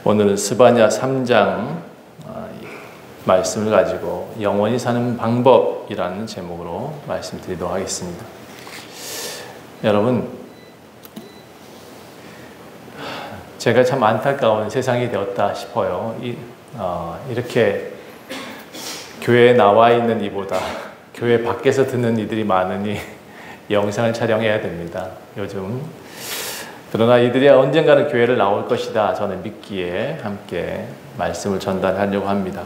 오늘은 스바냐 3장 말씀을 가지고 영원히 사는 방법이라는 제목으로 말씀드리도록 하겠습니다. 여러분, 제가 참 안타까운 세상이 되었다 싶어요. 이렇게 교회에 나와 있는 이보다 교회 밖에서 듣는 이들이 많으니 영상을 촬영해야 됩니다. 요즘. 그러나 이들이 언젠가는 교회를 나올 것이다 저는 믿기에 함께 말씀을 전달하려고 합니다.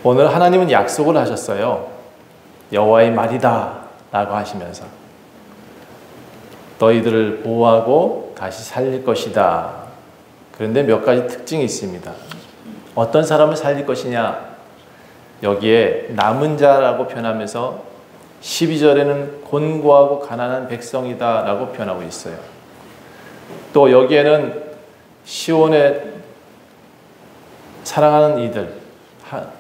오늘 하나님은 약속을 하셨어요. 여호와의 말이다 라고 하시면서 너희들을 보호하고 다시 살릴 것이다. 그런데 몇 가지 특징이 있습니다. 어떤 사람을 살릴 것이냐, 여기에 남은 자라고 표현하면서 12절에는 곤고하고 가난한 백성이다 라고 표현하고 있어요. 또 여기에는 시온의 사랑하는 이들,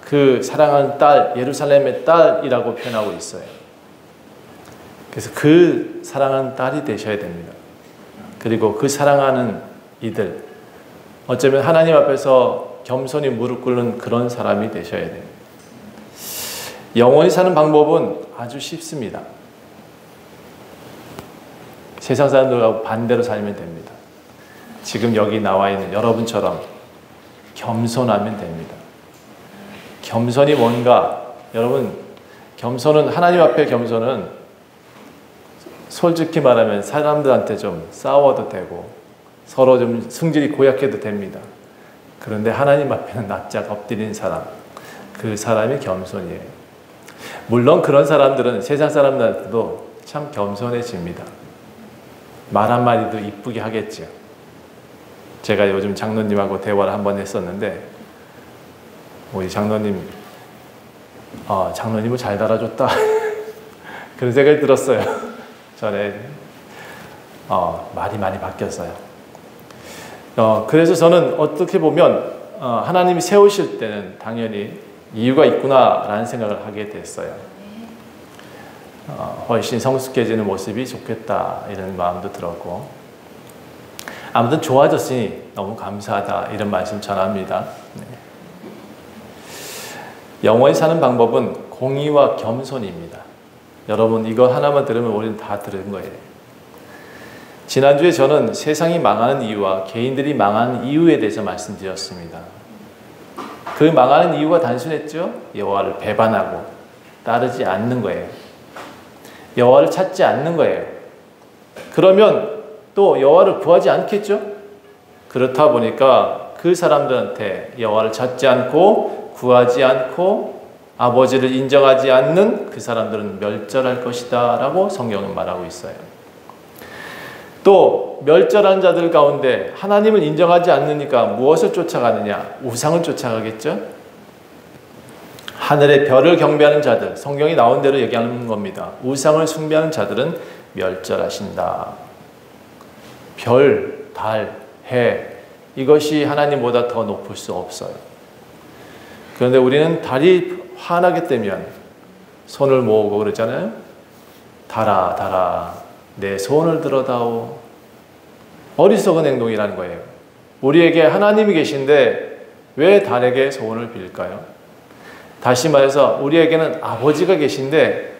그 사랑하는 딸, 예루살렘의 딸이라고 표현하고 있어요. 그래서 그 사랑하는 딸이 되셔야 됩니다. 그리고 그 사랑하는 이들, 어쩌면 하나님 앞에서 겸손히 무릎 꿇는 그런 사람이 되셔야 됩니다. 영원히 사는 방법은 아주 쉽습니다. 세상 사람들하고 반대로 살면 됩니다. 지금 여기 나와 있는 여러분처럼 겸손하면 됩니다. 겸손이 뭔가? 여러분, 겸손은, 하나님 앞에 겸손은 솔직히 말하면 사람들한테 좀 싸워도 되고 서로 좀 승질이 고약해도 됩니다. 그런데 하나님 앞에는 납작 엎드린 사람, 그 사람이 겸손이에요. 물론 그런 사람들은 세상 사람들한테도 참 겸손해집니다. 말 한마디도 이쁘게 하겠죠. 제가 요즘 장로님하고 대화를 한번 했었는데 우리 장로님, 장로님을 잘 달아줬다 그런 생각이 들었어요. 전에 말이 많이 바뀌었어요. 그래서 저는 어떻게 보면 하나님이 세우실 때는 당연히 이유가 있구나라는 생각을 하게 됐어요. 훨씬 성숙해지는 모습이 좋겠다 이런 마음도 들었고, 아무튼 좋아졌으니 너무 감사하다 이런 말씀 전합니다. 네. 영원히 사는 방법은 공의와 겸손입니다. 여러분, 이거 하나만 들으면 우리는 다 들은 거예요. 지난주에 저는 세상이 망하는 이유와 개인들이 망하는 이유에 대해서 말씀드렸습니다. 그 망하는 이유가 단순했죠. 여호와를 배반하고 따르지 않는 거예요. 여호와를 찾지 않는 거예요. 그러면 또 여호와를 구하지 않겠죠. 그렇다 보니까 그 사람들한테 여호와를 찾지 않고 구하지 않고 아버지를 인정하지 않는 그 사람들은 멸절할 것이다 라고 성경은 말하고 있어요. 또 멸절한 자들 가운데 하나님을 인정하지 않으니까 무엇을 쫓아가느냐? 우상을 쫓아가겠죠? 하늘의 별을 경배하는 자들, 성경이 나온 대로 얘기하는 겁니다. 우상을 숭배하는 자들은 멸절하신다. 별, 달, 해, 이것이 하나님보다 더 높을 수 없어요. 그런데 우리는 달이 환하게 뜨면 손을 모으고 그러잖아요. 달아, 달아, 내 손을 들어다오. 어리석은 행동이라는 거예요. 우리에게 하나님이 계신데 왜 달에게 소원을 빌까요? 다시 말해서 우리에게는 아버지가 계신데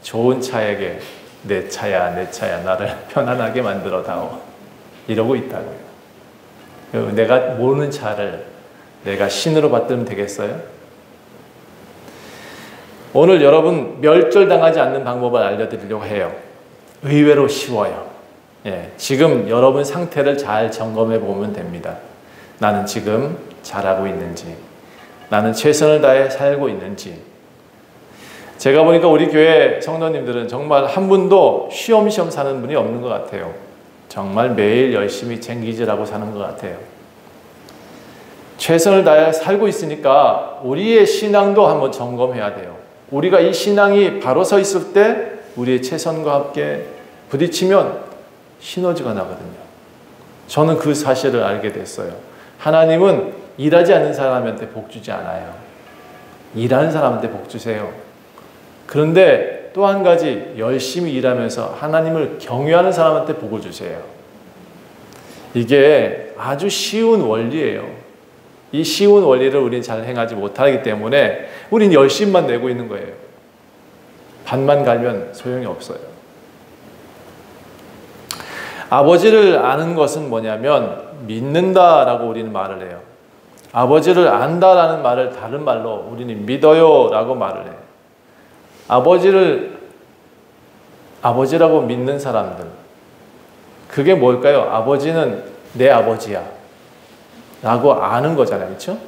좋은 차에게 내 차야, 내 차야, 나를 편안하게 만들어다오. 이러고 있다고요. 내가 모르는 차를 내가 신으로 받들면 되겠어요? 오늘 여러분 멸절당하지 않는 방법을 알려드리려고 해요. 의외로 쉬워요. 지금 여러분 상태를 잘 점검해 보면 됩니다. 나는 지금 잘하고 있는지, 나는 최선을 다해 살고 있는지. 제가 보니까 우리 교회 성도님들은 정말 한 분도 쉬엄쉬엄 사는 분이 없는 것 같아요. 정말 매일 열심히 챙기지라고 사는 것 같아요. 최선을 다해 살고 있으니까 우리의 신앙도 한번 점검해야 돼요. 우리가 이 신앙이 바로 서 있을 때 우리의 최선과 함께 부딪히면 시너지가 나거든요. 저는 그 사실을 알게 됐어요. 하나님은 일하지 않는 사람한테 복 주지 않아요. 일하는 사람한테 복 주세요. 그런데 또 한 가지, 열심히 일하면서 하나님을 경외하는 사람한테 복을 주세요. 이게 아주 쉬운 원리예요. 이 쉬운 원리를 우리는 잘 행하지 못하기 때문에 우리는 열심만 내고 있는 거예요. 반만 갈면 소용이 없어요. 아버지를 아는 것은 뭐냐면 믿는다라고 우리는 말을 해요. 아버지를 안다라는 말을 다른 말로 우리는 믿어요라고 말을 해요. 아버지라고 믿는 사람들, 그게 뭘까요? 아버지는 내 아버지야 라고 아는 거잖아요. 그렇죠?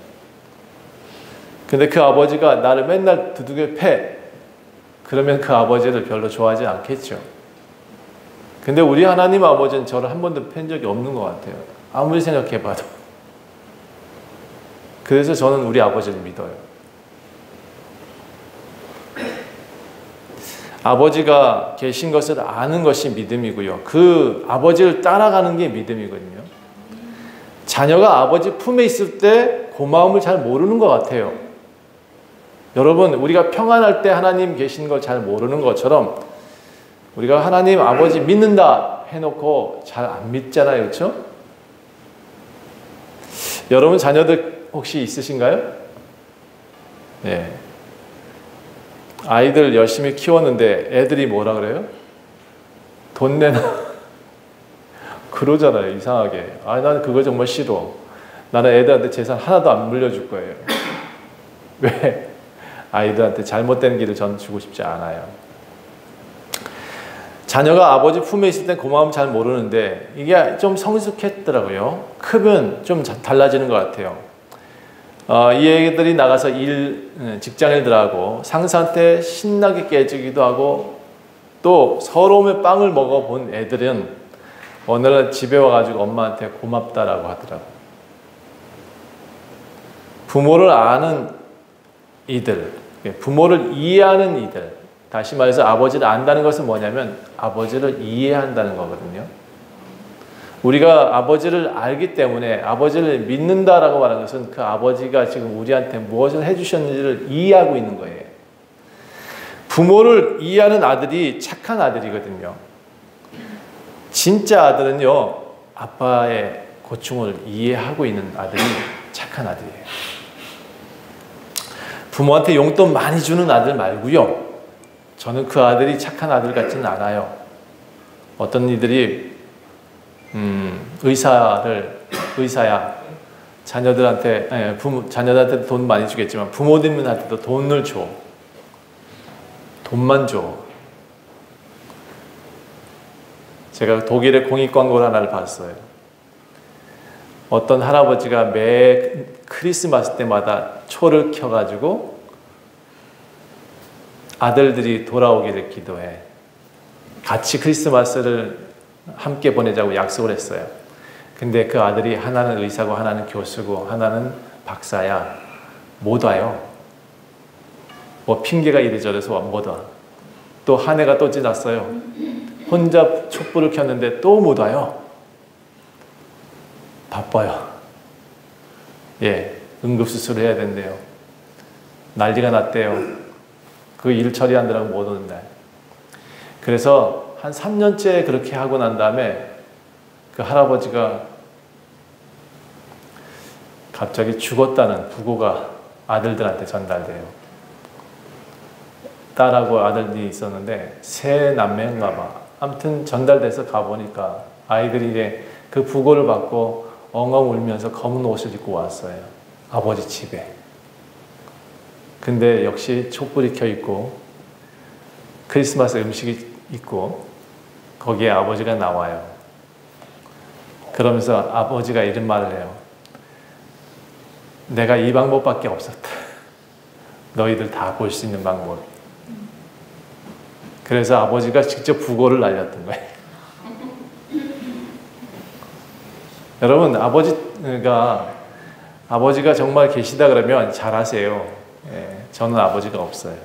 근데 그 아버지가 나를 맨날 두들겨 패, 그러면 그 아버지를 별로 좋아하지 않겠죠. 근데 우리 하나님 아버지는 저를 한 번도 팬 적이 없는 것 같아요. 아무리 생각해봐도. 그래서 저는 우리 아버지를 믿어요. 아버지가 계신 것을 아는 것이 믿음이고요. 그 아버지를 따라가는 게 믿음이거든요. 자녀가 아버지 품에 있을 때 고마움을 잘 모르는 것 같아요. 여러분, 우리가 평안할 때 하나님 계신 걸 잘 모르는 것처럼 우리가 하나님 아버지 믿는다 해놓고 잘 안 믿잖아요. 그렇죠? 여러분 자녀들 혹시 있으신가요? 네. 아이들 열심히 키웠는데 애들이 뭐라 그래요? 돈 내놔. 그러잖아요. 이상하게. 아, 나는 그거 정말 싫어. 나는 애들한테 재산 하나도 안 물려줄 거예요. 왜? 아이들한테 잘못된 길을 저는 주고 싶지 않아요. 자녀가 아버지 품에 있을 땐 고마움 잘 모르는데 이게 좀 성숙했더라고요. 크면 좀 달라지는 것 같아요. 이 애들이 나가서 직장일들하고 상사한테 신나게 깨지기도 하고 또 서러움의 빵을 먹어본 애들은 어느 날 집에 와가지고 엄마한테 고맙다라고 하더라고요. 부모를 아는 이들, 부모를 이해하는 이들, 다시 말해서 아버지를 안다는 것은 뭐냐면 아버지를 이해한다는 거거든요. 우리가 아버지를 알기 때문에 아버지를 믿는다라고 말하는 것은 그 아버지가 지금 우리한테 무엇을 해주셨는지를 이해하고 있는 거예요. 부모를 이해하는 아들이 착한 아들이거든요. 진짜 아들은요, 아빠의 고충을 이해하고 있는 아들이 착한 아들이에요. 부모한테 용돈 많이 주는 아들 말고요. 저는 그 아들이 착한 아들 같지는 않아요. 어떤 이들이 의사야. 자녀들한테 돈 많이 주겠지만 부모님한테도 돈을 줘. 돈만 줘. 제가 독일의 공익 광고를 하나를 봤어요. 어떤 할아버지가 매 크리스마스 때마다 초를 켜가지고 아들들이 돌아오기를 기도해. 같이 크리스마스를 함께 보내자고 약속을 했어요. 근데 그 아들이 하나는 의사고 하나는 교수고 하나는 박사야. 못 와요. 뭐 핑계가 이래저래서 못 와. 또 한 해가 또 지났어요. 혼자 촛불을 켰는데 또 못 와요. 바빠요. 예, 응급수술을 해야 된대요. 난리가 났대요. 그 일 처리하느라고 못 오는 날. 그래서 한 3년째 그렇게 하고 난 다음에 그 할아버지가 갑자기 죽었다는 부고가 아들들한테 전달돼요. 딸하고 아들이 있었는데 세 남매인가 봐. 아무튼 전달돼서 가보니까 아이들이 이제 그 부고를 받고 엉엉 울면서 검은 옷을 입고 왔어요. 아버지 집에. 근데 역시 촛불이 켜있고 크리스마스 음식이 있고 거기에 아버지가 나와요. 그러면서 아버지가 이런 말을 해요. 내가 이 방법밖에 없었다. 너희들 다 볼 수 있는 방법. 그래서 아버지가 직접 부고를 날렸던 거예요. 여러분, 아버지가 정말 계시다 그러면 잘하세요. 예, 저는 아버지가 없어요.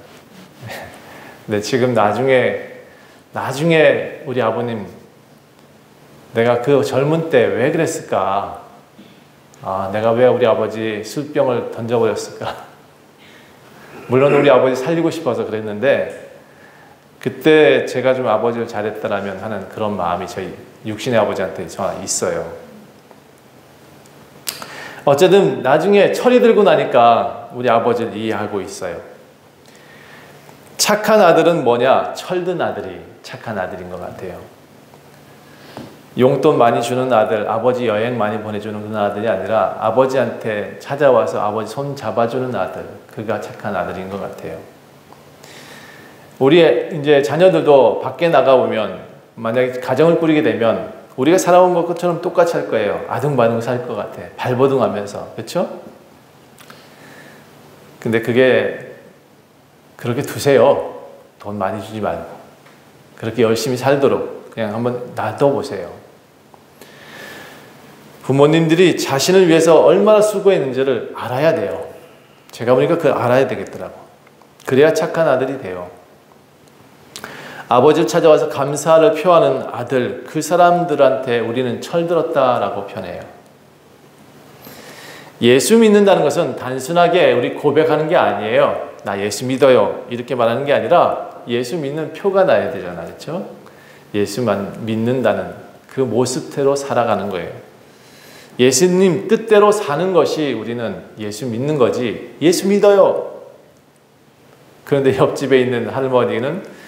근데 지금 나중에 우리 아버님, 내가 그 젊은 때 왜 그랬을까? 내가 왜 우리 아버지 술병을 던져버렸을까? 물론 우리 아버지 살리고 싶어서 그랬는데 그때 제가 좀 아버지를 잘했다라면 하는 그런 마음이 저희 육신의 아버지한테 있어요. 어쨌든 나중에 철이 들고 나니까 우리 아버지를 이해하고 있어요. 착한 아들은 뭐냐? 철든 아들이 착한 아들인 것 같아요. 용돈 많이 주는 아들, 아버지 여행 많이 보내주는 그런 아들이 아니라 아버지한테 찾아와서 아버지 손 잡아주는 아들, 그가 착한 아들인 것 같아요. 우리 이제 자녀들도 밖에 나가보면 만약에 가정을 꾸리게 되면 우리가 살아온 것처럼 똑같이 할 거예요. 아등바등 살 것 같아. 발버둥하면서. 그렇죠? 근데 그게 그렇게 두세요. 돈 많이 주지 말고. 그렇게 열심히 살도록 그냥 한번 놔둬보세요. 부모님들이 자신을 위해서 얼마나 수고했는지를 알아야 돼요. 제가 보니까 그걸 알아야 되겠더라고. 그래야 착한 아들이 돼요. 아버지를 찾아와서 감사를 표하는 아들, 그 사람들한테 우리는 철들었다라고 표현해요. 예수 믿는다는 것은 단순하게 우리 고백하는 게 아니에요. 나 예수 믿어요. 이렇게 말하는 게 아니라 예수 믿는 표가 나야 되잖아요. 그렇죠? 예수만 믿는다는 그 모습대로 살아가는 거예요. 예수님 뜻대로 사는 것이 우리는 예수 믿는 거지. 예수 믿어요. 그런데 옆집에 있는 할머니는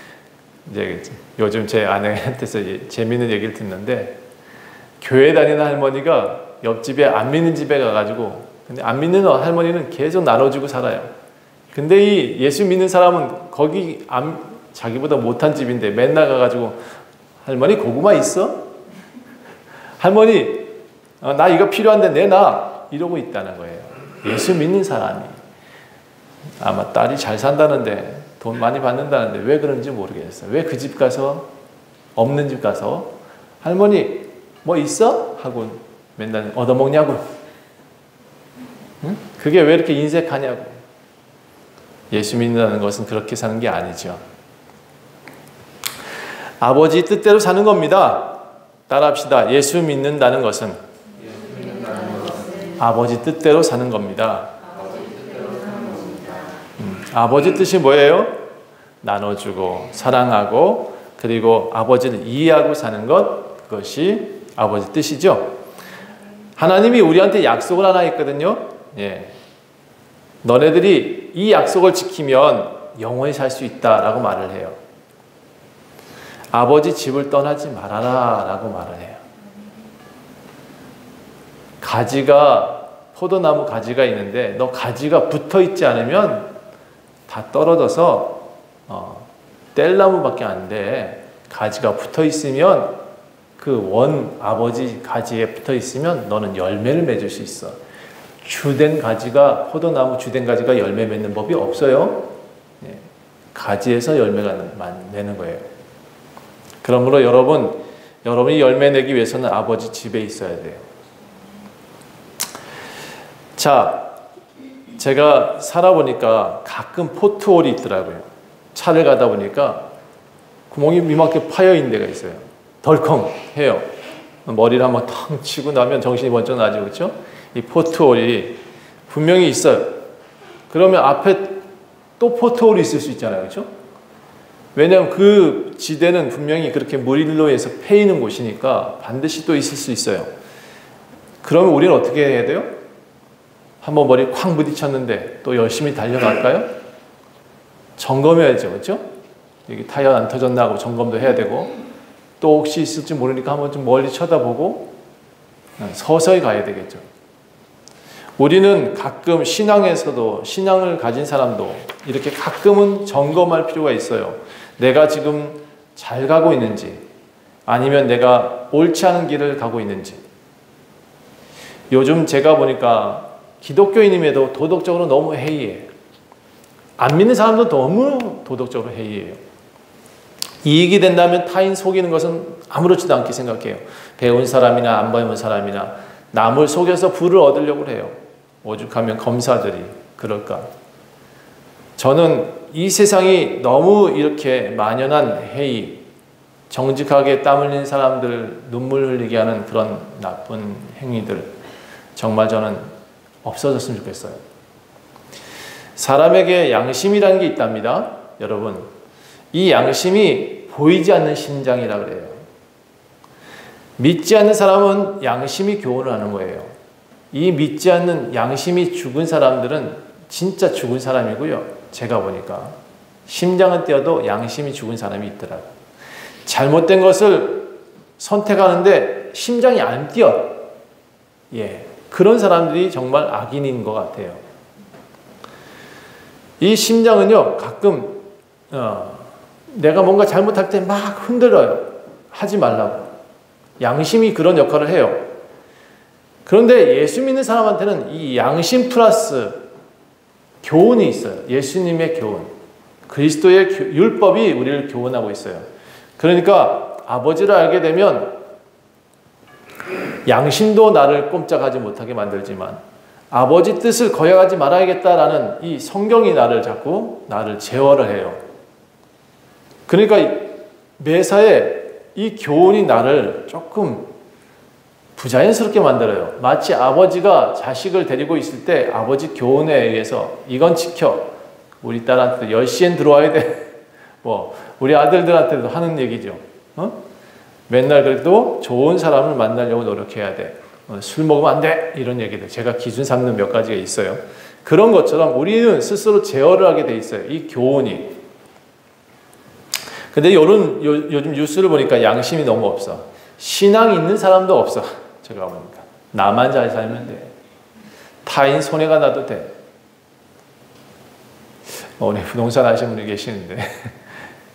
이제 요즘 제 아내한테서 재미있는 얘기를 듣는데 교회 다니는 할머니가 옆집에 안 믿는 집에 가가지고 근데 안 믿는 할머니는 계속 나눠주고 살아요. 근데 이 예수 믿는 사람은 거기 자기보다 못한 집인데 맨날 가가지고 할머니 고구마 있어? 할머니 나 이거 필요한데 내놔 이러고 있다는 거예요. 예수 믿는 사람이 아마 딸이 잘 산다는데 돈 많이 받는다는데 왜 그런지 모르겠어요. 왜 그 집 가서 없는 집 가서 할머니 뭐 있어? 하고 맨날 얻어먹냐고. 응? 그게 왜 이렇게 인색하냐고. 예수 믿는다는 것은 그렇게 사는 게 아니죠. 아버지 뜻대로 사는 겁니다. 따라합시다. 예수 믿는다는 것은 아버지 뜻대로 사는 겁니다. 아버지 뜻이 뭐예요? 나눠주고 사랑하고 그리고 아버지를 이해하고 사는 것, 그것이 아버지 뜻이죠. 하나님이 우리한테 약속을 하나 했거든요. 예. 너네들이 이 약속을 지키면 영원히 살 수 있다라고 말을 해요. 아버지 집을 떠나지 말아라 라고 말을 해요. 포도나무 가지가 있는데 너 가지가 붙어 있지 않으면 다 떨어져서 뗄나무밖에 안 돼. 가지가 붙어 있으면 그 아버지 가지에 붙어 있으면 너는 열매를 맺을 수 있어. 포도나무 주된 가지가 열매 맺는 법이 없어요. 예. 가지에서 열매가 내는 거예요. 그러므로 여러분이 열매 내기 위해서는 아버지 집에 있어야 돼요. 자, 제가 살아보니까 가끔 포트홀이 있더라고요. 차를 가다 보니까 구멍이 이만큼 파여 있는 데가 있어요. 덜컹해요. 머리를 한번 텅 치고 나면 정신이 번쩍 나죠. 그렇죠? 이 포트홀이 분명히 있어요. 그러면 앞에 또 포트홀이 있을 수 있잖아요. 그렇죠? 왜냐하면 그 지대는 분명히 그렇게 물로 해서 패이는 곳이니까 반드시 또 있을 수 있어요. 그러면 우리는 어떻게 해야 돼요? 한번 머리 쾅 부딪혔는데 또 열심히 달려갈까요? 점검해야죠. 그렇죠? 여기 타이어 안 터졌나 하고 점검도 해야 되고 또 혹시 있을지 모르니까 한번 좀 멀리 쳐다보고 서서히 가야 되겠죠. 우리는 가끔 신앙을 가진 사람도 이렇게 가끔은 점검할 필요가 있어요. 내가 지금 잘 가고 있는지 아니면 내가 옳지 않은 길을 가고 있는지. 요즘 제가 보니까 기독교인임에도 도덕적으로 너무 해이해요. 안 믿는 사람도 너무 도덕적으로 해이해요. 이익이 된다면 타인 속이는 것은 아무렇지도 않게 생각해요. 배운 사람이나 안 배운 사람이나 남을 속여서 부를 얻으려고 해요. 오죽하면 검사들이 그럴까. 저는 이 세상이 너무 이렇게 만연한 해이, 정직하게 땀 흘린 사람들 눈물 흘리게 하는 그런 나쁜 행위들, 정말 저는 없어졌으면 좋겠어요. 사람에게 양심이라는 게 있답니다. 여러분, 이 양심이 보이지 않는 심장이라고 그래요. 믿지 않는 사람은 양심이 교훈을 하는 거예요. 이 믿지 않는 양심이 죽은 사람들은 진짜 죽은 사람이고요. 제가 보니까 심장은 뛰어도 양심이 죽은 사람이 있더라고요. 잘못된 것을 선택하는데 심장이 안 뛰어. 예, 그런 사람들이 정말 악인인 것 같아요. 이 심장은요, 가끔 내가 뭔가 잘못할 때 막 흔들어요. 하지 말라고. 양심이 그런 역할을 해요. 그런데 예수 믿는 사람한테는 이 양심 플러스 교훈이 있어요. 예수님의 교훈. 그리스도의 율법이 우리를 교훈하고 있어요. 그러니까 아버지를 알게 되면 양심도 나를 꼼짝하지 못하게 만들지만 아버지 뜻을 거역하지 말아야겠다라는 이 성경이 나를 제어를 해요. 그러니까 매사에 이 교훈이 나를 조금 부자연스럽게 만들어요. 마치 아버지가 자식을 데리고 있을 때 아버지 교훈에 의해서 이건 지켜. 우리 딸한테 10시엔 들어와야 돼. 뭐 우리 아들들한테도 하는 얘기죠. 맨날 그래도 좋은 사람을 만나려고 노력해야 돼. 술 먹으면 안 돼. 이런 얘기들. 제가 기준 삼는 몇 가지가 있어요. 그런 것처럼 우리는 스스로 제어를 하게 돼 있어요. 이 교훈이. 근데 요즘 뉴스를 보니까 양심이 너무 없어. 신앙이 있는 사람도 없어. 제가 보니까. 나만 잘 살면 돼. 타인 손해가 나도 돼. 오늘 부동산 하시는 분이 계시는데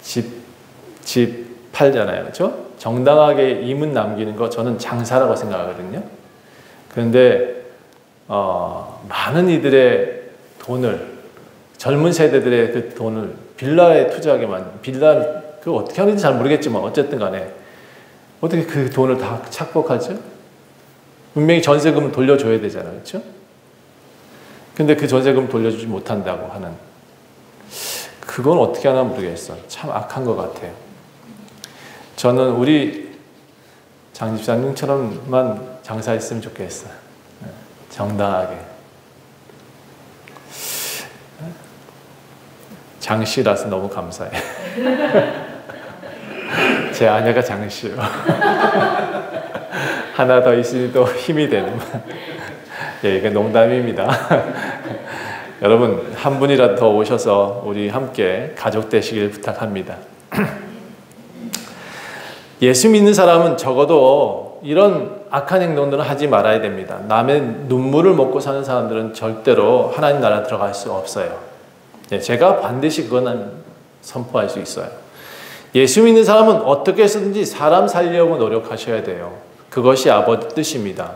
집 팔잖아요. 그렇죠? 정당하게 이문 남기는 거 저는 장사라고 생각하거든요. 그런데 많은 이들의 돈을 젊은 세대들의 그 돈을 빌라에 투자하게 빌라 그거 어떻게 하는지 잘 모르겠지만 어쨌든 간에 어떻게 그 돈을 다 착복하죠? 분명히 전세금 돌려줘야 되잖아요. 그렇죠? 근데 그 전세금 돌려주지 못한다고 하는 그건 어떻게 하나 모르겠어. 참 악한 것 같아요. 저는 우리 장 집사님처럼만 장사했으면 좋겠어요. 정당하게. 장씨라서 너무 감사해. 제 아내가 장씨요. 하나 더 있으니 또 힘이 되는. 예, 이게 농담입니다. 여러분 한 분이라도 더 오셔서 우리 함께 가족 되시길 부탁합니다. 예수 믿는 사람은 적어도 이런 악한 행동들은 하지 말아야 됩니다. 남의 눈물을 먹고 사는 사람들은 절대로 하나님 나라 들어갈 수 없어요. 예, 제가 반드시 그건 선포할 수 있어요. 예수 믿는 사람은 어떻게 해서든지 사람 살려고 노력하셔야 돼요. 그것이 아버지 뜻입니다.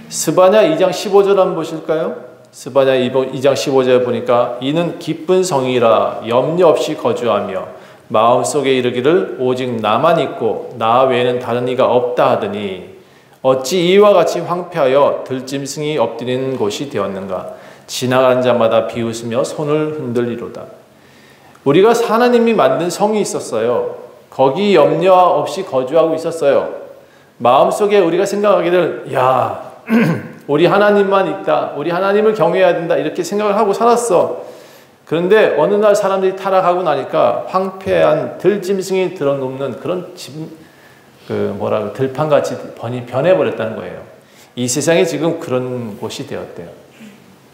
스바냐 2장 15절 한번 보실까요? 스바냐 2장 15절 보니까 이는 기쁜 성이라 염려 없이 거주하며 마음속에 이르기를 오직 나만 있고 나 외에는 다른 이가 없다 하더니 어찌 이와 같이 황폐하여 들짐승이 엎드리는 곳이 되었는가. 지나가는 자마다 비웃으며 손을 흔들리로다. 우리가 하나님이 만든 성이 있었어요. 거기 염려 없이 거주하고 있었어요. 마음속에 우리가 생각하기를 야 우리 하나님만 있다. 우리 하나님을 경외해야 된다. 이렇게 생각을 하고 살았어. 그런데 어느 날 사람들이 타락하고 나니까 황폐한 들짐승이 들어눕는 그런 들판같이 변해버렸다는 거예요. 이 세상이 지금 그런 곳이 되었대요.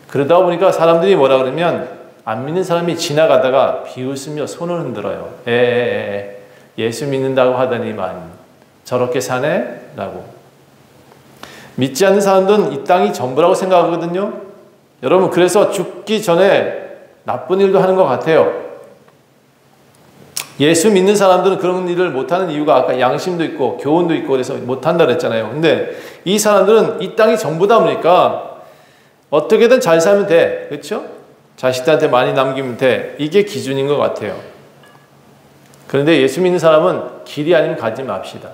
그러다 보니까 사람들이 뭐라 그러면 안 믿는 사람이 지나가다가 비웃으며 손을 흔들어요. 예수 믿는다고 하더니만 저렇게 사네? 라고. 믿지 않는 사람들은 이 땅이 전부라고 생각하거든요. 여러분 그래서 죽기 전에 나쁜 일도 하는 것 같아요. 예수 믿는 사람들은 그런 일을 못하는 이유가 아까 양심도 있고 교훈도 있고 그래서 못한다 그랬잖아요. 근데 이 사람들은 이 땅이 전부다 보니까 어떻게든 잘 살면 돼. 그렇죠? 자식들한테 많이 남기면 돼. 이게 기준인 것 같아요. 그런데 예수 믿는 사람은 길이 아니면 가지 맙시다.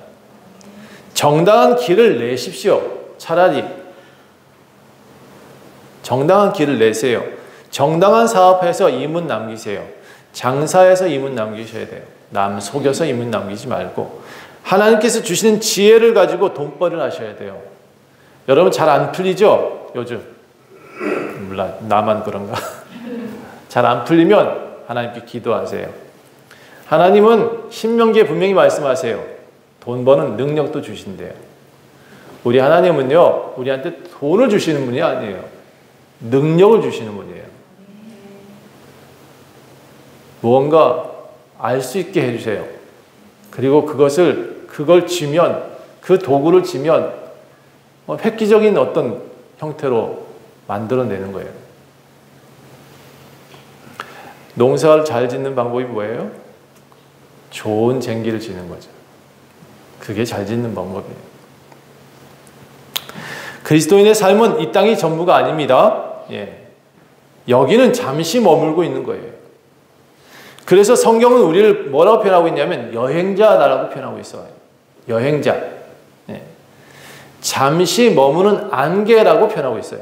정당한 길을 내십시오. 차라리 정당한 길을 내세요. 정당한 사업에서 이문 남기세요. 장사에서 이문 남기셔야 돼요. 남 속여서 이문 남기지 말고 하나님께서 주시는 지혜를 가지고 돈벌이를 하셔야 돼요. 여러분 잘 안 풀리죠? 요즘 몰라 나만 그런가? 잘 안 풀리면 하나님께 기도하세요. 하나님은 신명기에 분명히 말씀하세요. 돈 버는 능력도 주신대요. 우리 하나님은요, 우리한테 돈을 주시는 분이 아니에요. 능력을 주시는 분이에요. 무언가 알 수 있게 해주세요. 그리고 그걸 쥐면, 그 도구를 쥐면 획기적인 어떤 형태로 만들어내는 거예요. 농사를 잘 짓는 방법이 뭐예요? 좋은 쟁기를 지는 거죠. 그게 잘 짓는 방법이에요. 그리스도인의 삶은 이 땅이 전부가 아닙니다. 예. 여기는 잠시 머물고 있는 거예요. 그래서 성경은 우리를 뭐라고 표현하고 있냐면 여행자다라고 표현하고 있어요. 여행자. 예. 잠시 머무는 안개라고 표현하고 있어요.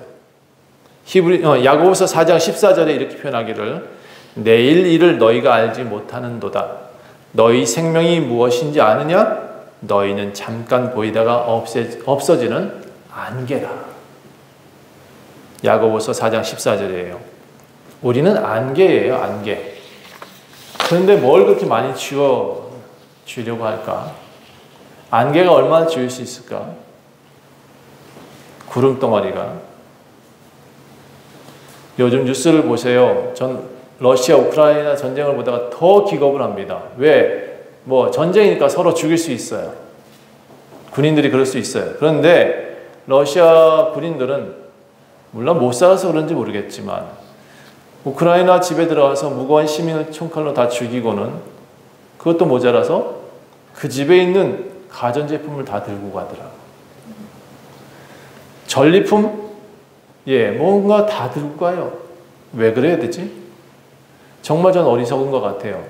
야고보서 4장 14절에 이렇게 표현하기를 내일 일을 너희가 알지 못하는도다. 너희 생명이 무엇인지 아느냐? 너희는 잠깐 보이다가 없어지는 안개라. 야고보서 4장 14절이에요. 우리는 안개예요. 안개. 그런데 뭘 그렇게 많이 지우려고 할까? 안개가 얼마나 지울 수 있을까? 구름덩어리가. 요즘 뉴스를 보세요. 전 러시아 우크라이나 전쟁을 보다가 더 기겁을 합니다. 왜? 전쟁이니까 서로 죽일 수 있어요. 군인들이 그럴 수 있어요. 그런데 러시아 군인들은 물론 못 살아서 그런지 모르겠지만 우크라이나 집에 들어가서 무고한 시민을 총칼로 다 죽이고는 그것도 모자라서 그 집에 있는 가전제품을 다 들고 가더라. 전리품? 예, 뭔가 다 들고 가요. 왜 그래야 되지? 정말 전 어리석은 것 같아요.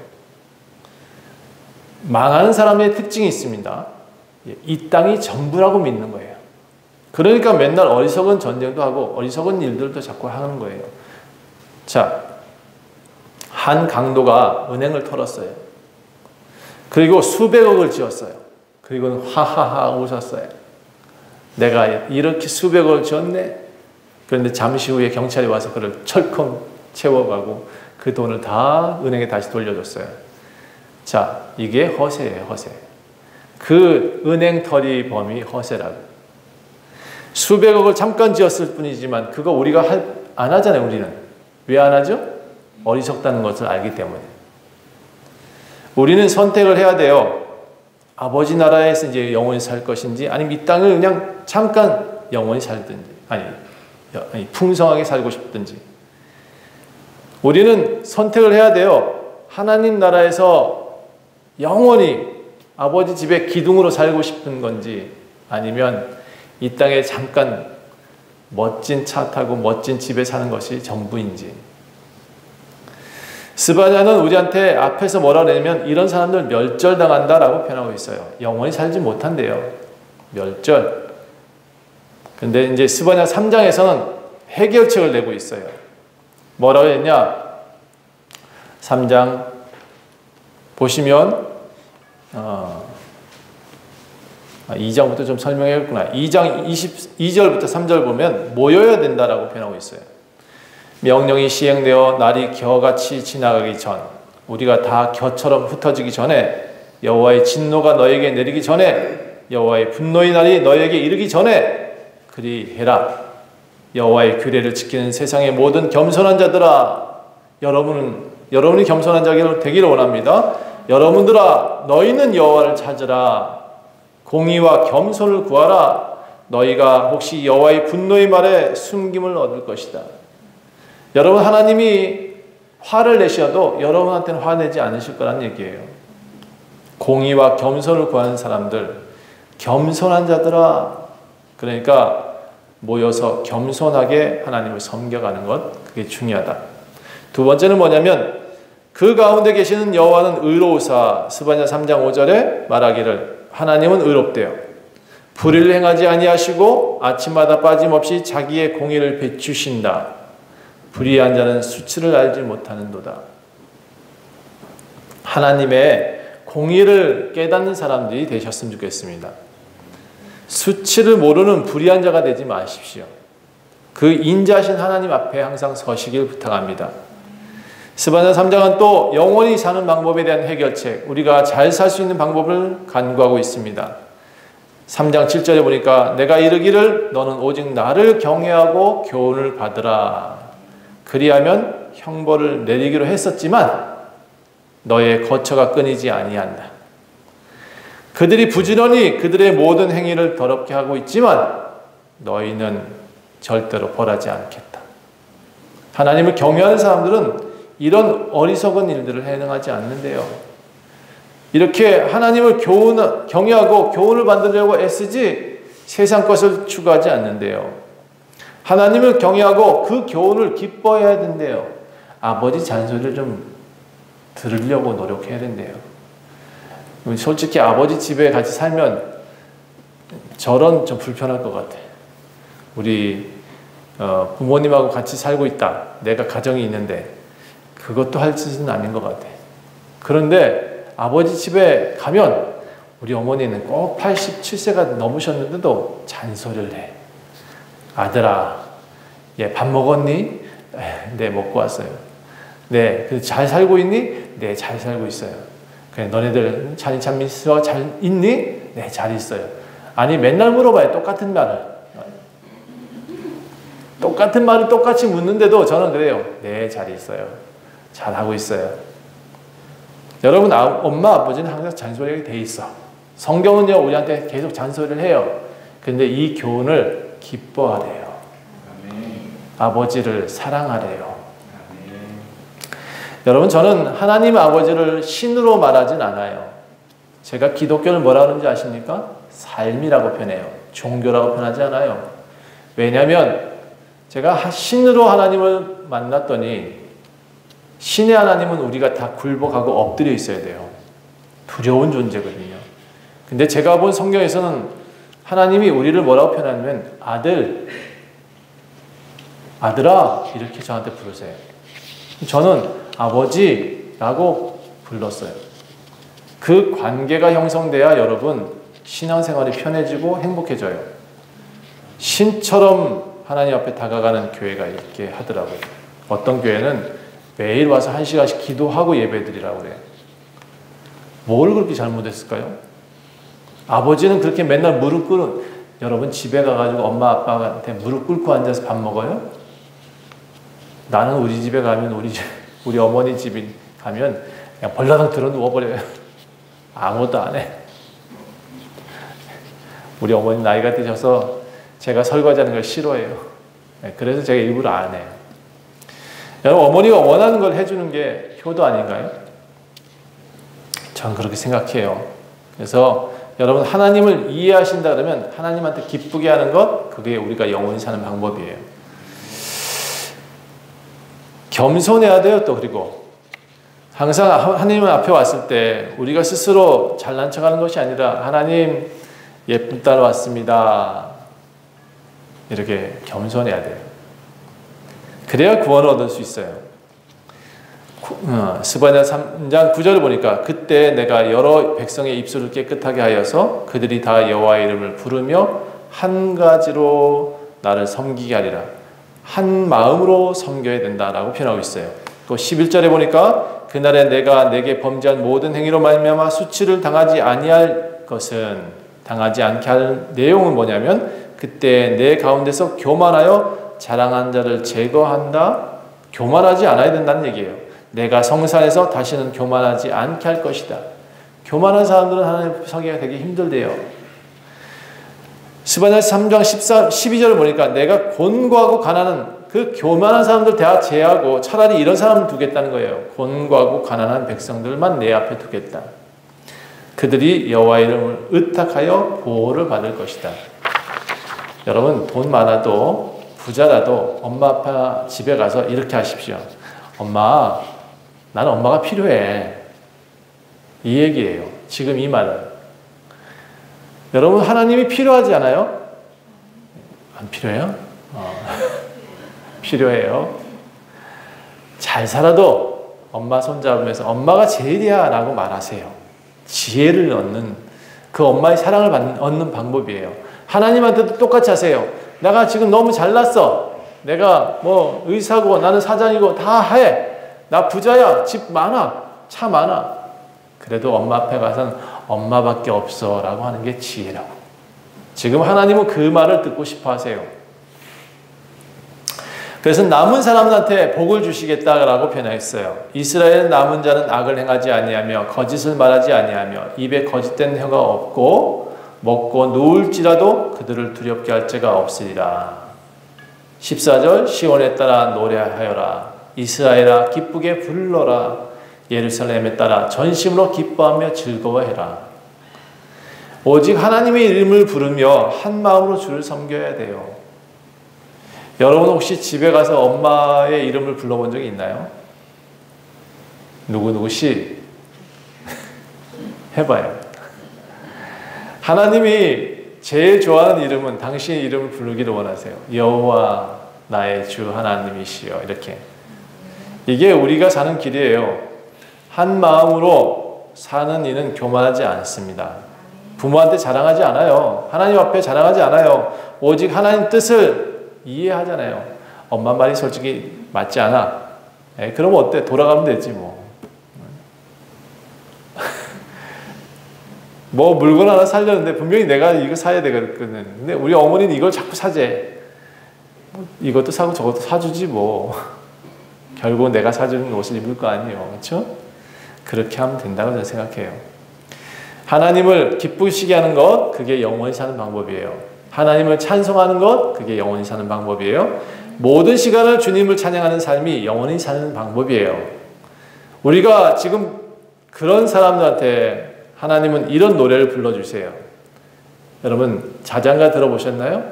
망하는 사람의 특징이 있습니다. 이 땅이 전부라고 믿는 거예요. 그러니까 맨날 어리석은 전쟁도 하고 어리석은 일들도 자꾸 하는 거예요. 자, 한 강도가 은행을 털었어요. 그리고 수백억을 지었어요. 그리고는 하하하 웃었어요. 내가 이렇게 수백억을 지었네. 그런데 잠시 후에 경찰이 와서 그를 철컹 채워가고 그 돈을 다 은행에 다시 돌려줬어요. 자, 이게 허세예요. 허세. 그 은행털이 범이 허세라고. 수백억을 잠깐 지었을 뿐이지만 그거 우리가 안 하잖아요. 우리는. 왜 안 하죠? 어리석다는 것을 알기 때문에. 우리는 선택을 해야 돼요. 아버지 나라에서 이제 영원히 살 것인지 아니면 이 땅을 그냥 잠깐 영원히 살든지 아니 풍성하게 살고 싶든지. 우리는 선택을 해야 돼요. 하나님 나라에서 영원히 아버지 집에 기둥으로 살고 싶은 건지 아니면 이 땅에 잠깐 멋진 차 타고 멋진 집에 사는 것이 전부인지. 스바냐는 우리한테 앞에서 뭐라 그러냐면 이런 사람들 멸절당한다라고 표현하고 있어요. 영원히 살지 못한대요. 멸절. 근데 이제 스바냐 3장에서는 해결책을 내고 있어요. 뭐라고 했냐? 3장 보시면 2장부터 좀 설명해야겠구나. 2장 22절부터 3절 보면 모여야 된다라고 표현하고 있어요. 명령이 시행되어 날이 겨같이 지나가기 전, 우리가 다 겨처럼 흩어지기 전에, 여호와의 진노가 너에게 내리기 전에, 여호와의 분노의 날이 너에게 이르기 전에 그리해라. 여호와의 규례를 지키는 세상의 모든 겸손한 자들아, 여러분이 겸손한 자가 되기를 원합니다. 여러분들아, 너희는 여호와를 찾으라. 공의와 겸손을 구하라. 너희가 혹시 여호와의 분노의 말에 숨김을 얻을 것이다. 여러분, 하나님이 화를 내셔도 여러분한테는 화내지 않으실 거란 얘기예요. 공의와 겸손을 구하는 사람들, 겸손한 자들아. 그러니까 모여서 겸손하게 하나님을 섬겨가는 것, 그게 중요하다. 두 번째는 뭐냐면 그 가운데 계시는 여호와는 의로우사. 스바냐 3장 5절에 말하기를 하나님은 의롭대요. 불의를 행하지 아니하시고 아침마다 빠짐없이 자기의 공의를 비추신다. 불의한 자는 수치를 알지 못하는도다. 하나님의 공의를 깨닫는 사람들이 되셨으면 좋겠습니다. 수치를 모르는 불의한 자가 되지 마십시오. 그 인자하신 하나님 앞에 항상 서시길 부탁합니다. 스바냐 3장은 또 영원히 사는 방법에 대한 해결책, 우리가 잘 살 수 있는 방법을 간구하고 있습니다. 3장 7절에 보니까 내가 이르기를 너는 오직 나를 경외하고 교훈을 받으라. 그리하면 형벌을 내리기로 했었지만 너의 거처가 끊이지 아니한다. 그들이 부지런히 그들의 모든 행위를 더럽게 하고 있지만 너희는 절대로 벌하지 않겠다. 하나님을 경외하는 사람들은 이런 어리석은 일들을 행하지 않는데요. 이렇게 하나님을 경외하고 교훈을 받으려고 애쓰지 세상 것을 추구하지 않는데요. 하나님을 경외하고 그 교훈을 기뻐해야 된대요. 아버지 잔소리를 좀 들으려고 노력해야 된대요. 솔직히 아버지 집에 같이 살면 저런 좀 불편할 것 같아. 우리 부모님하고 같이 살고 있다. 내가 가정이 있는데 그것도 할 짓은 아닌 것 같아. 그런데 아버지 집에 가면 우리 어머니는 꼭 87세가 넘으셨는데도 잔소리를 해. 아들아, 얘 밥 먹었니? 네, 먹고 왔어요. 네, 잘 살고 있니? 네, 잘 살고 있어요. 그래, 너네들 참 있어? 잘 있니? 네, 잘 있어요. 아니, 맨날 물어봐요. 똑같은 말을. 똑같은 말을 똑같이 묻는데도 저는 그래요. 네, 잘 있어요. 잘하고 있어요. 여러분, 엄마, 아버지는 항상 잔소리가 돼 있어. 성경은요, 우리한테 계속 잔소리를 해요. 근데 이 교훈을 기뻐하래요. 아버지를 사랑하래요. 여러분, 저는 하나님 아버지를 신으로 말하진 않아요. 제가 기독교를 뭐라 그러는지 아십니까? 삶이라고 표현해요. 종교라고 표현하지 않아요. 왜냐하면 제가 신으로 하나님을 만났더니 신의 하나님은 우리가 다 굴복하고 엎드려 있어야 돼요. 두려운 존재거든요. 근데 제가 본 성경에서는 하나님이 우리를 뭐라고 표현하냐면 아들아 이렇게 저한테 부르세요. 저는 아버지라고 불렀어요. 그 관계가 형성돼야 여러분 신앙생활이 편해지고 행복해져요. 신처럼 하나님 앞에 다가가는 교회가 있게 하더라고요. 어떤 교회는 매일 와서 1시간씩 기도하고 예배드리라고 그래요. 뭘 그렇게 잘못했을까요? 아버지는 그렇게 맨날 무릎 꿇은, 여러분 집에 가가지고 엄마 아빠한테 무릎 꿇고 앉아서 밥 먹어요? 나는 우리 집에 가면 우리 어머니 집에 가면 그냥 벌라당 들어 누워버려요. 아무것도 안 해. 우리 어머니 나이가 드셔서 제가 설거지하는 걸 싫어해요. 그래서 제가 일부러 안 해요. 여러분, 어머니가 원하는 걸 해주는 게 효도 아닌가요? 저는 그렇게 생각해요. 그래서 여러분, 하나님을 이해하신다 그러면 하나님한테 기쁘게 하는 것, 그게 우리가 영원히 사는 방법이에요. 겸손해야 돼요. 또 그리고 항상 하나님 앞에 왔을 때 우리가 스스로 잘난 척하는 것이 아니라 하나님 예쁜 딸 왔습니다. 이렇게 겸손해야 돼요. 그래야 구원을 얻을 수 있어요. 스바냐 3장 9절을 보니까 그때 내가 여러 백성의 입술을 깨끗하게 하여서 그들이 다 여호와의 이름을 부르며 한 가지로 나를 섬기게 하리라. 한 마음으로 섬겨야 된다라고 표현하고 있어요. 또 11절에 보니까 그날에 내가 내게 범죄한 모든 행위로 말미암아 수치를 당하지 아니할 것은, 당하지 않게 할 내용은 뭐냐면 그때 내 가운데서 교만하여 자랑한 자를 제거한다. 교만하지 않아야 된다는 얘기예요. 내가 성산에서 다시는 교만하지 않게 할 것이다. 교만한 사람들은 하나님 서기가 되게 힘들대요. 스바냐 3장 12절을 보니까 내가 곤고하고 가난한 그 교만한 사람들 다 제하고 차라리 이런 사람을 두겠다는 거예요. 곤고하고 가난한 백성들만 내 앞에 두겠다. 그들이 여호와의 이름을 의탁하여 보호를 받을 것이다. 여러분, 돈 많아도 부자라도 엄마 아빠 집에 가서 이렇게 하십시오. 엄마, 나는 엄마가 필요해. 이 얘기예요. 지금 이 말은. 여러분, 하나님이 필요하지 않아요? 안 필요해요? 필요해요. 잘 살아도 엄마 손잡으면서 엄마가 제일이야 라고 말하세요. 지혜를 얻는, 그 엄마의 사랑을 얻는 방법이에요. 하나님한테도 똑같이 하세요. 내가 지금 너무 잘났어. 내가 뭐 의사고 나는 사장이고 다 해. 나 부자야. 집 많아. 차 많아. 그래도 엄마 앞에 가서는 엄마밖에 없어 라고 하는 게 지혜라고. 지금 하나님은 그 말을 듣고 싶어 하세요. 그래서 남은 사람들한테 복을 주시겠다라고 표현했어요. 이스라엘 남은 자는 악을 행하지 아니하며 거짓을 말하지 아니하며 입에 거짓된 혀가 없고 먹고 누울지라도 그들을 두렵게 할 죄가 없으리라. 14절 시온에 따라 노래하여라. 이스라엘아 기쁘게 불러라. 예루살렘에 따라 전심으로 기뻐하며 즐거워해라. 오직 하나님의 이름을 부르며 한 마음으로 주를 섬겨야 돼요. 여러분 혹시 집에 가서 엄마의 이름을 불러본 적이 있나요? 누구누구씨 해봐요. 하나님이 제일 좋아하는 이름은 당신의 이름을 부르기를 원하세요. 여호와 나의 주 하나님이시여. 이렇게. 이게 우리가 사는 길이에요. 한 마음으로 사는 이는 교만하지 않습니다. 부모한테 자랑하지 않아요. 하나님 앞에 자랑하지 않아요. 오직 하나님 뜻을 이해하잖아요. 엄마 말이 솔직히 맞지 않아. 그럼 어때? 돌아가면 되지 뭐. 뭐 물건 하나 사려는데 분명히 내가 이거 사야 되거든. 근데 우리 어머니는 이걸 자꾸 사재. 이것도 사고 저것도 사주지 뭐. 결국 내가 사주는 옷을 입을 거 아니에요. 그렇죠? 그렇게 하면 된다고 저는 생각해요. 하나님을 기쁘시게 하는 것, 그게 영원히 사는 방법이에요. 하나님을 찬송하는 것, 그게 영원히 사는 방법이에요. 모든 시간을 주님을 찬양하는 삶이 영원히 사는 방법이에요. 우리가 지금 그런 사람들한테 하나님은 이런 노래를 불러주세요. 여러분 자장가 들어보셨나요?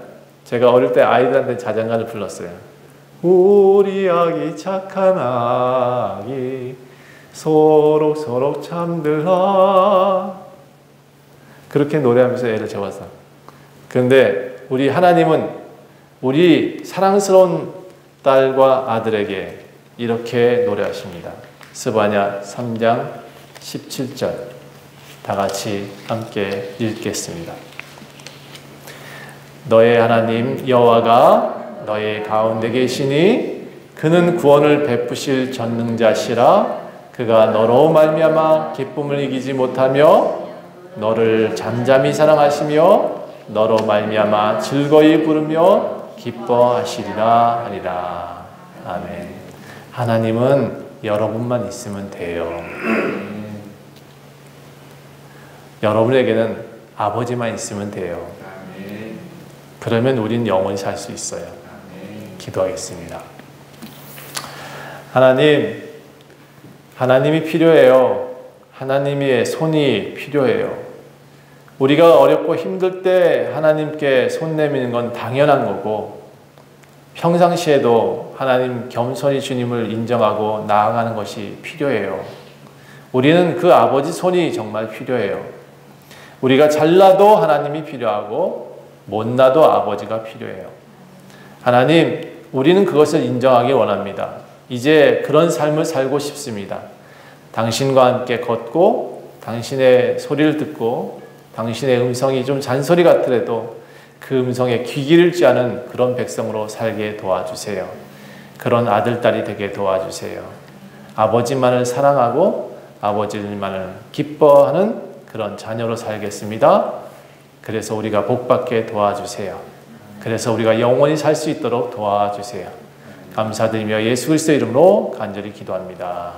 제가 어릴 때 아이들한테 자장가를 불렀어요. 우리 아기 착한 아기 소록소록 잠들라. 그렇게 노래하면서 애를 재웠어. 그런데 우리 하나님은 우리 사랑스러운 딸과 아들에게 이렇게 노래하십니다. 스바냐 3장 17절 다 같이 함께 읽겠습니다. 너의 하나님 여호와가 너의 가운데 계시니 그는 구원을 베푸실 전능자시라. 그가 너로 말미암아 기쁨을 이기지 못하며 너를 잠잠히 사랑하시며 너로 말미암아 즐거이 부르며 기뻐하시리라 하리라. 아멘. 하나님은 여러분만 있으면 돼요. 여러분에게는 아버지만 있으면 돼요. 그러면 우린 영원히 살 수 있어요. 기도하겠습니다. 하나님이 필요해요. 하나님의 손이 필요해요. 우리가 어렵고 힘들 때 하나님께 손 내미는 건 당연한 거고, 평상시에도 하나님 겸손히 주님을 인정하고 나아가는 것이 필요해요. 우리는 그 아버지 손이 정말 필요해요. 우리가 잘나도 하나님이 필요하고 못나도 아버지가 필요해요. 하나님, 우리는 그것을 인정하기 원합니다. 이제 그런 삶을 살고 싶습니다. 당신과 함께 걷고 당신의 소리를 듣고 당신의 음성이 좀 잔소리 같더라도 그 음성에 귀 기울지 않은 그런 백성으로 살게 도와주세요. 그런 아들, 딸이 되게 도와주세요. 아버지만을 사랑하고 아버지만을 기뻐하는 그런 자녀로 살겠습니다. 그래서 우리가 복받게 도와주세요. 그래서 우리가 영원히 살 수 있도록 도와주세요. 감사드리며 예수 그리스도의 이름으로 간절히 기도합니다.